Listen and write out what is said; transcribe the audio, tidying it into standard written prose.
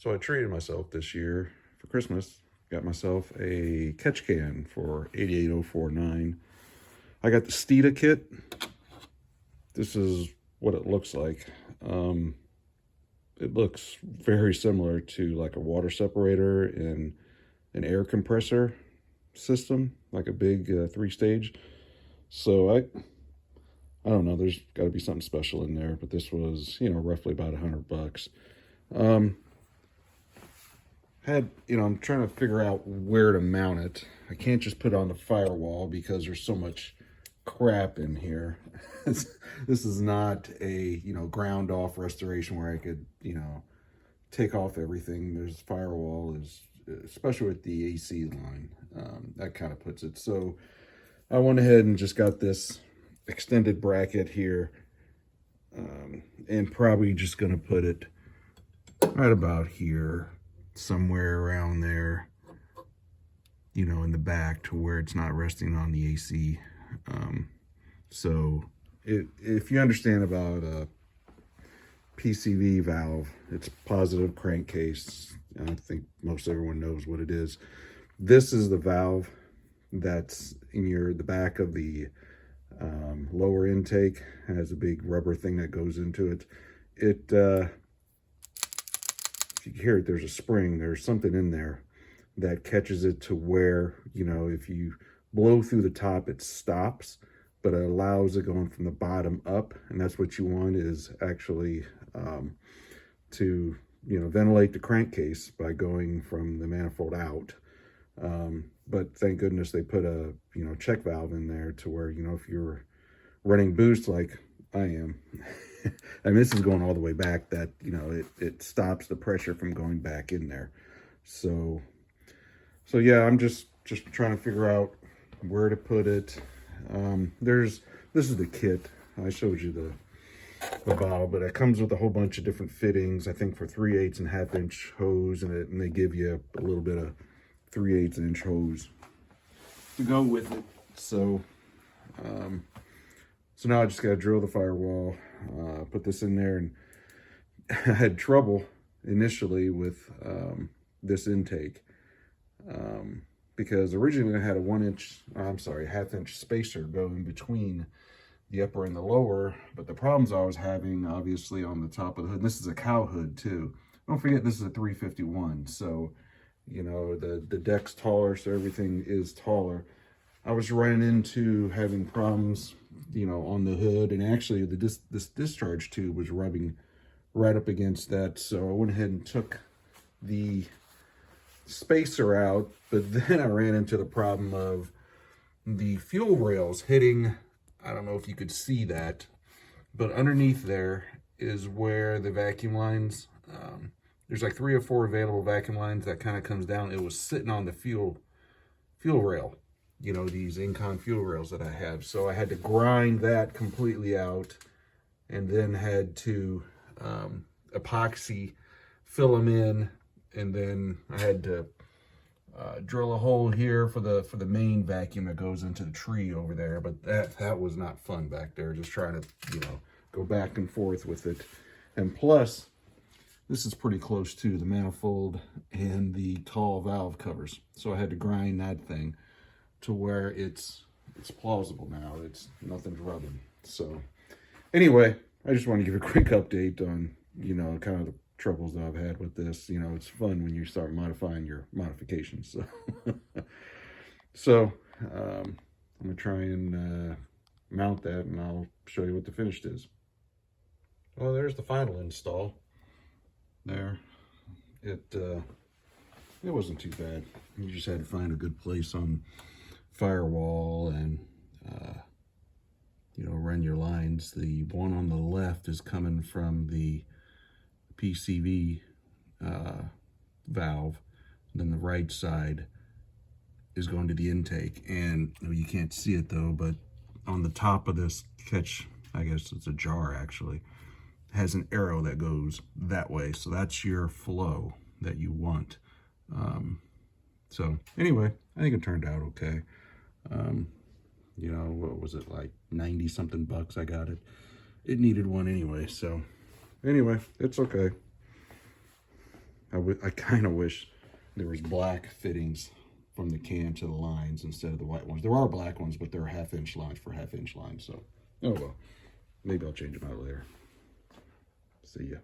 So I treated myself this year for Christmas. Got myself a catch can for 88049. I got the Steeda kit. This is what it looks like. It looks very similar to like a water separator and an air compressor system, like a big 3-stage. So I don't know. There's got to be something special in there, but this was, roughly about $100. I'm trying to figure out where to mount it. I can't just put it on the firewall because there's so much crap in here. This is not a, ground off restoration where I could, take off everything. There's firewall is, especially with the AC line, that kind of puts it. So I went ahead and just got this extended bracket here, and probably just going to put it right about here, somewhere around there, in the back to where it's not resting on the AC. So if you understand about a PCV valve, it's positive crankcase. I think most everyone knows what it is. This is the valve that's in the back of the lower intake. It has a big rubber thing that goes into it. If you hear it, there's a spring. There's something in there that catches it to where, if you blow through the top, it stops, but it allows it going from the bottom up. And that's what you want, is actually to, ventilate the crankcase by going from the manifold out. But thank goodness they put a, check valve in there to where, if you're running boost like I am, I mean, this is going all the way back, that, it stops the pressure from going back in there. So yeah, I'm just trying to figure out where to put it. This is the kit. I showed you the valve, but it comes with a whole bunch of different fittings, I think for 3/8 and 1/2 inch hose in it, and they give you a little bit of 3/8 inch hose to go with it. So now I just got to drill the firewall, put this in there, and I had trouble initially with this intake, because originally I had a 1/2 inch spacer going between the upper and the lower, but the problems I was having, obviously, on the top of the hood, and this is a cow hood too. Don't forget, this is a 351, so the deck's taller, so everything is taller. I was running into having problems, on the hood, and actually this discharge tube was rubbing right up against that. So I went ahead and took the spacer out, but then I ran into the problem of the fuel rails hitting. I don't know if you could see that, but underneath there is where the vacuum lines, there's like 3 or 4 available vacuum lines that kind of comes down. It was sitting on the fuel rail, these Incon fuel rails that I have. So I had to grind that completely out, and then had to epoxy fill them in, and then I had to drill a hole here for the main vacuum that goes into the tree over there. But that was not fun back there, just trying to go back and forth with it. And plus, this is pretty close to the manifold and the tall valve covers, so I had to grind that thing to where it's plausible now. Nothing's rubbing. So anyway, I just want to give a quick update on kind of the troubles that I've had with this. It's fun when you start modifying your modifications. So I'm gonna try and mount that, and I'll show you what the finished is. Well, there's the final install. There, it wasn't too bad. You just had to find a good place on firewall and run your lines. The one on the left is coming from the PCV valve, and then the right side is going to the intake. And you can't see it though, but on the top of this catch, I guess it's a jar actually, has an arrow that goes that way. So that's your flow that you want. So anyway, I think it turned out okay. What was it, like 90 something bucks I got it. It needed one anyway. So anyway, it's okay. I kind of wish there was black fittings from the cam to the lines instead of the white ones. There are black ones, but they're 1/2 inch lines for 1/2 inch lines. So, oh well. Maybe I'll change them out later. See ya.